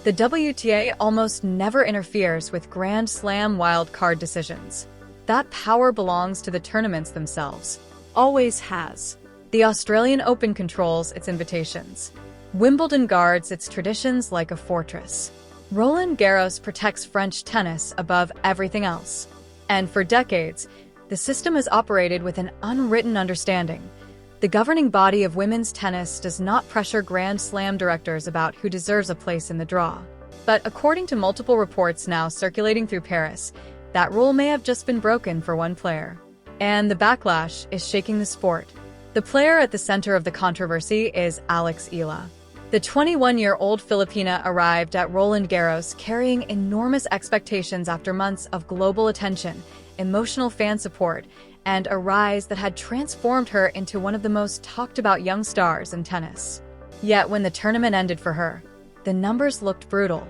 The WTA almost never interferes with Grand Slam wildcard decisions. That power belongs to the tournaments themselves. Always has. The Australian Open controls its invitations. Wimbledon guards its traditions like a fortress. Roland Garros protects French tennis above everything else. And for decades, the system has operated with an unwritten understanding. The governing body of women's tennis does not pressure Grand Slam directors about who deserves a place in the draw. But according to multiple reports now circulating through Paris, that rule may have just been broken for one player. And the backlash is shaking the sport. The player at the center of the controversy is Alex Eala. The 21-year-old Filipina arrived at Roland Garros carrying enormous expectations after months of global attention, emotional fan support, and a rise that had transformed her into one of the most talked-about young stars in tennis. Yet when the tournament ended for her, the numbers looked brutal.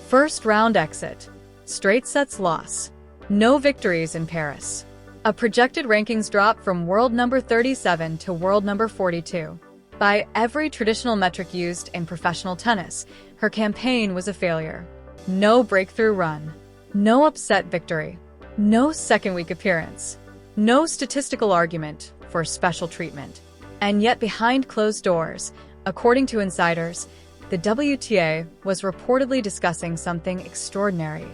First-round exit, straight sets loss, no victories in Paris. A projected rankings drop from world number 37 to world number 42. By every traditional metric used in professional tennis, her campaign was a failure. No breakthrough run, no upset victory, no second-week appearance. No statistical argument for special treatment. And yet behind closed doors, according to insiders, the WTA was reportedly discussing something extraordinary.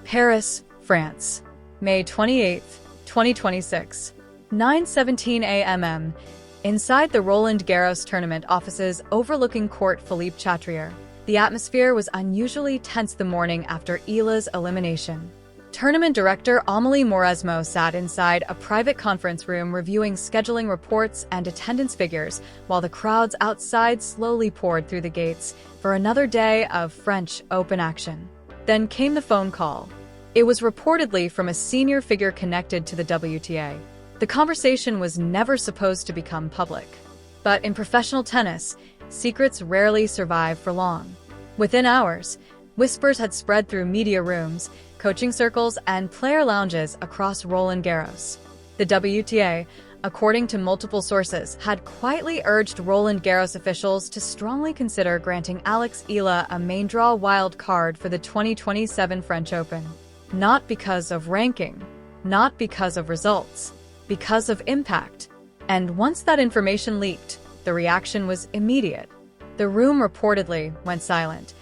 Paris, France, May 28, 2026, 9:17 a.m. Inside the Roland Garros tournament offices overlooking Court Philippe Chatrier, the atmosphere was unusually tense the morning after Eala's elimination. Tournament director Amélie Mauresmo sat inside a private conference room reviewing scheduling reports and attendance figures while the crowds outside slowly poured through the gates for another day of French Open action. Then came the phone call. It was reportedly from a senior figure connected to the WTA. The conversation was never supposed to become public. But in professional tennis, secrets rarely survive for long. Within hours, whispers had spread through media rooms, coaching circles, and player lounges across Roland Garros. The WTA, according to multiple sources, had quietly urged Roland Garros officials to strongly consider granting Alex Eala a main draw wild card for the 2027 French Open. Not because of ranking, not because of results, because of impact. And once that information leaked, the reaction was immediate. The room reportedly went silent.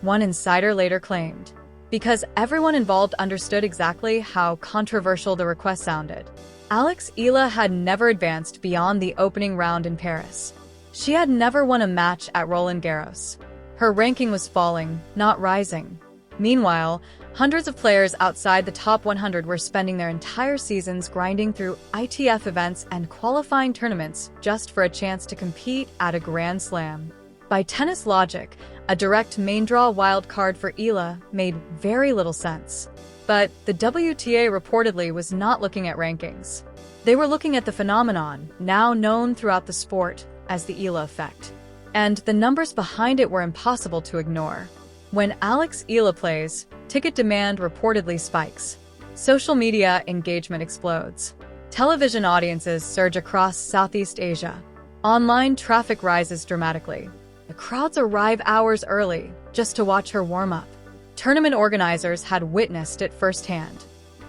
One insider later claimed, because everyone involved understood exactly how controversial the request sounded. Alex Eala had never advanced beyond the opening round in Paris. She had never won a match at Roland Garros. Her ranking was falling, not rising. Meanwhile, hundreds of players outside the top 100 were spending their entire seasons grinding through ITF events and qualifying tournaments just for a chance to compete at a Grand Slam. By tennis logic, a direct main draw wildcard for Eala made very little sense. But the WTA reportedly was not looking at rankings. They were looking at the phenomenon, now known throughout the sport as the Eala Effect. And the numbers behind it were impossible to ignore. When Alex Eala plays, ticket demand reportedly spikes. Social media engagement explodes. Television audiences surge across Southeast Asia. Online traffic rises dramatically. The crowds arrive hours early just to watch her warm up. Tournament organizers had witnessed it firsthand.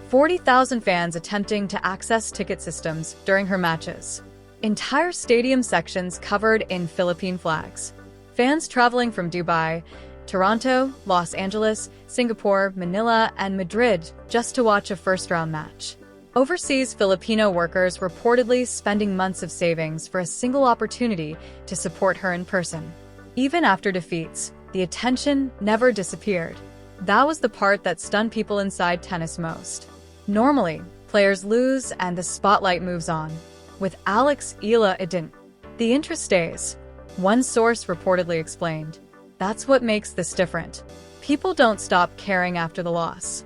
40,000 fans attempting to access ticket systems during her matches. Entire stadium sections covered in Philippine flags. Fans traveling from Dubai, Toronto, Los Angeles, Singapore, Manila, and Madrid just to watch a first-round match. Overseas Filipino workers reportedly spending months of savings for a single opportunity to support her in person. Even after defeats, the attention never disappeared. That was the part that stunned people inside tennis most. Normally, players lose and the spotlight moves on. With Alex Eala, it didn't. The interest stays. One source reportedly explained. That's what makes this different. People don't stop caring after the loss.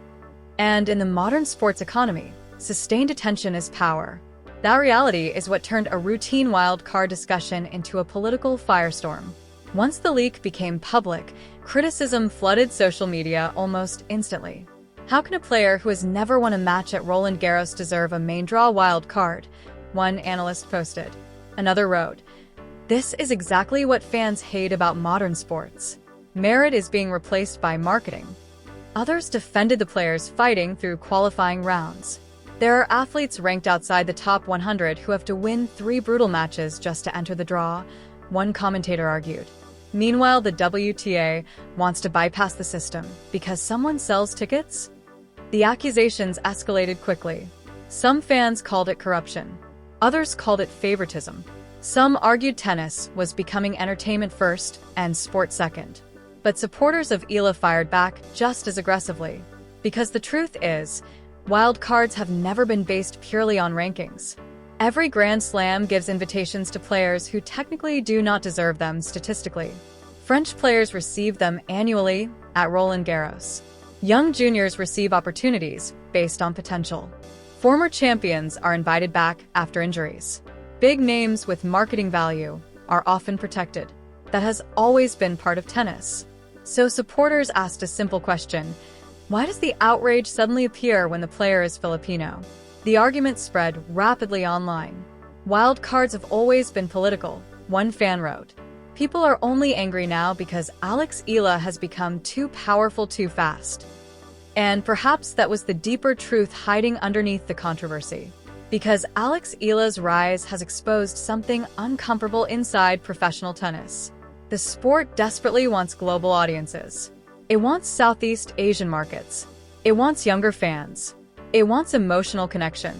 And in the modern sports economy, sustained attention is power. That reality is what turned a routine wild card discussion into a political firestorm. Once the leak became public, criticism flooded social media almost instantly. How can a player who has never won a match at Roland Garros deserve a main draw wild card? One analyst posted. Another wrote, "This is exactly what fans hate about modern sports. Merit is being replaced by marketing. Others defended the players fighting through qualifying rounds. There are athletes ranked outside the top 100 who have to win 3 brutal matches just to enter the draw, one commentator argued. Meanwhile, the WTA wants to bypass the system because someone sells tickets? The accusations escalated quickly. Some fans called it corruption. Others called it favoritism. Some argued tennis was becoming entertainment first and sport second. But supporters of Eala fired back just as aggressively. Because the truth is, wild cards have never been based purely on rankings. Every Grand Slam gives invitations to players who technically do not deserve them statistically. French players receive them annually at Roland Garros. Young juniors receive opportunities based on potential. Former champions are invited back after injuries. Big names with marketing value are often protected. That has always been part of tennis. So supporters asked a simple question: why does the outrage suddenly appear when the player is Filipino? The argument spread rapidly online. Wild cards have always been political, one fan wrote. People are only angry now because Alex Eala has become too powerful too fast. And perhaps that was the deeper truth hiding underneath the controversy. Because Alex Eala's rise has exposed something uncomfortable inside professional tennis. The sport desperately wants global audiences. It wants Southeast Asian markets. It wants younger fans. It wants emotional connection.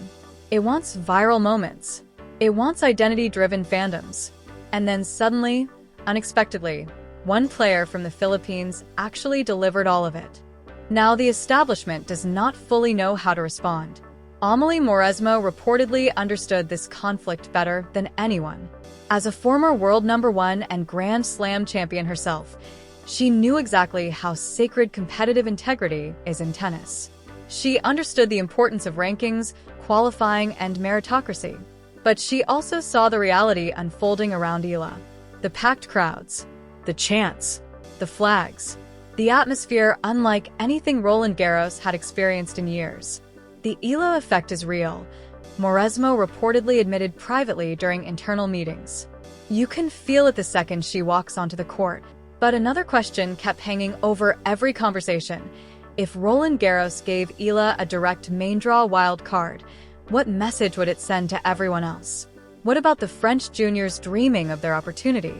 It wants viral moments. It wants identity-driven fandoms. And then suddenly, unexpectedly, one player from the Philippines actually delivered all of it. Now the establishment does not fully know how to respond. Amélie Mauresmo reportedly understood this conflict better than anyone. As a former world #1 and Grand Slam champion herself, she knew exactly how sacred competitive integrity is in tennis. She understood the importance of rankings, qualifying, and meritocracy. But she also saw the reality unfolding around Eala. The packed crowds, the chants, the flags, the atmosphere unlike anything Roland Garros had experienced in years. The Eala effect is real, Mauresmo reportedly admitted privately during internal meetings. You can feel it the second she walks onto the court. But another question kept hanging over every conversation. If Roland Garros gave Eala a direct main draw wild card, what message would it send to everyone else? What about the French juniors dreaming of their opportunity?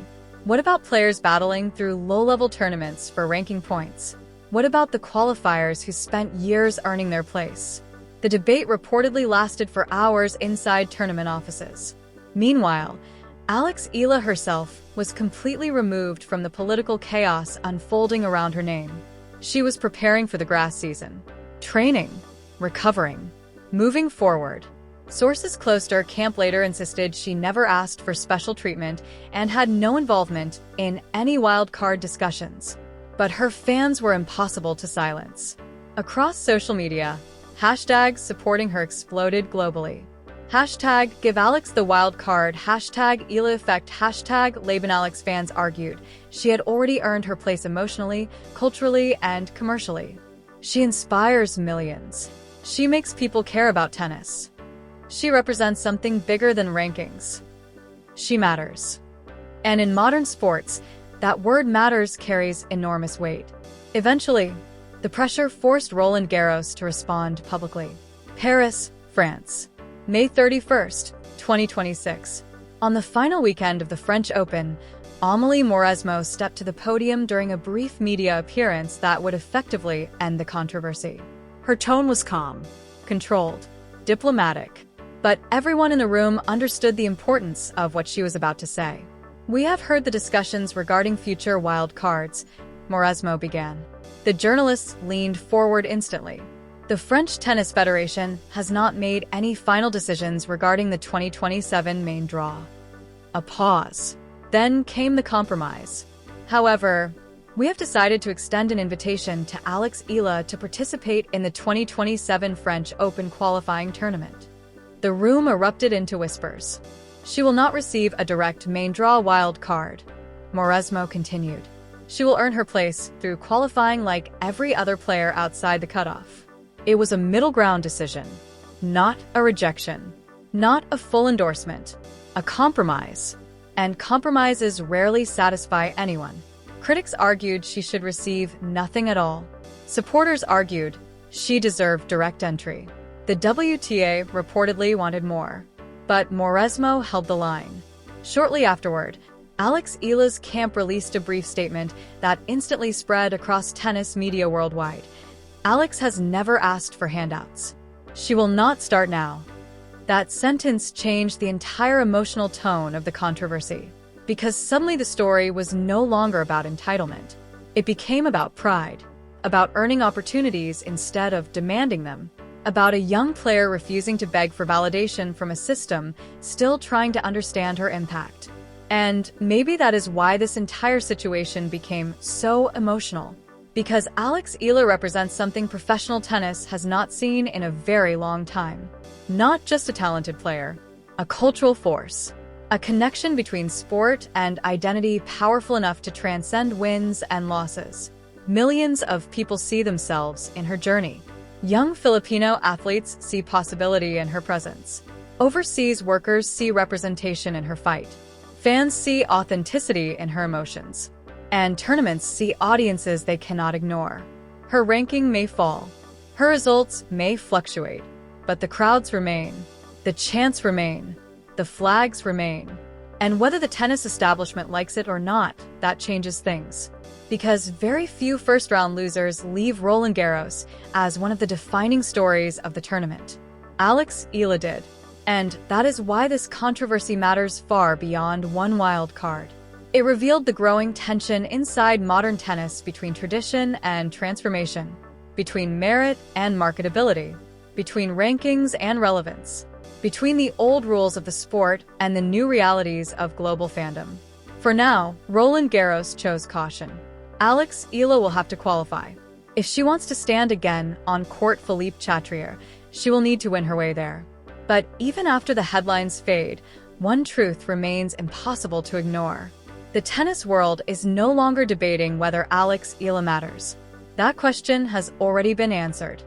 What about players battling through low-level tournaments for ranking points? What about the qualifiers who spent years earning their place? The debate reportedly lasted for hours inside tournament offices. Meanwhile, Alex Eala herself was completely removed from the political chaos unfolding around her name. She was preparing for the grass season, training, recovering, moving forward. Sources close to her camp later insisted she never asked for special treatment and had no involvement in any wild card discussions. But her fans were impossible to silence. Across social media, hashtags supporting her exploded globally. Hashtag Give Alex the Wild Card, hashtag Eala Effect, hashtag Laban Alex. Fans argued she had already earned her place emotionally, culturally, and commercially. She inspires millions. She makes people care about tennis. She represents something bigger than rankings. She matters. And in modern sports, that word matters carries enormous weight. Eventually, the pressure forced Roland Garros to respond publicly. Paris, France. May 31st, 2026. On the final weekend of the French Open, Amélie Mauresmo stepped to the podium during a brief media appearance that would effectively end the controversy. Her tone was calm, controlled, diplomatic, but everyone in the room understood the importance of what she was about to say. We have heard the discussions regarding future wild cards, Mauresmo began. The journalists leaned forward instantly. The French Tennis Federation has not made any final decisions regarding the 2027 main draw. A pause. Then came the compromise. However, we have decided to extend an invitation to Alex Eala to participate in the 2027 French Open qualifying tournament. The room erupted into whispers. She will not receive a direct main draw wild card, Mauresmo continued. She will earn her place through qualifying like every other player outside the cutoff. It was a middle ground decision, not a rejection, not a full endorsement, a compromise. And compromises rarely satisfy anyone. Critics argued she should receive nothing at all. Supporters argued she deserved direct entry. The WTA reportedly wanted more, but Mauresmo held the line. Shortly afterward, Alex Eala's camp released a brief statement that instantly spread across tennis media worldwide. Alex has never asked for handouts. She will not start now. That sentence changed the entire emotional tone of the controversy, because suddenly the story was no longer about entitlement. It became about pride, about earning opportunities instead of demanding them, about a young player refusing to beg for validation from a system still trying to understand her impact. And maybe that is why this entire situation became so emotional. Because Alex Eala represents something professional tennis has not seen in a very long time. Not just a talented player, a cultural force. A connection between sport and identity powerful enough to transcend wins and losses. Millions of people see themselves in her journey. Young Filipino athletes see possibility in her presence. Overseas workers see representation in her fight. Fans see authenticity in her emotions. And tournaments see audiences they cannot ignore. Her ranking may fall. Her results may fluctuate. But the crowds remain. The chants remain. The flags remain. And whether the tennis establishment likes it or not, that changes things. Because very few first-round losers leave Roland Garros as one of the defining stories of the tournament. Alex Eala did. And that is why this controversy matters far beyond one wild card. It revealed the growing tension inside modern tennis between tradition and transformation, between merit and marketability, between rankings and relevance, between the old rules of the sport and the new realities of global fandom. For now, Roland Garros chose caution. Alex Eala will have to qualify. If she wants to stand again on court Philippe Chatrier, she will need to win her way there. But even after the headlines fade, one truth remains impossible to ignore. The tennis world is no longer debating whether Alex Eala matters. That question has already been answered.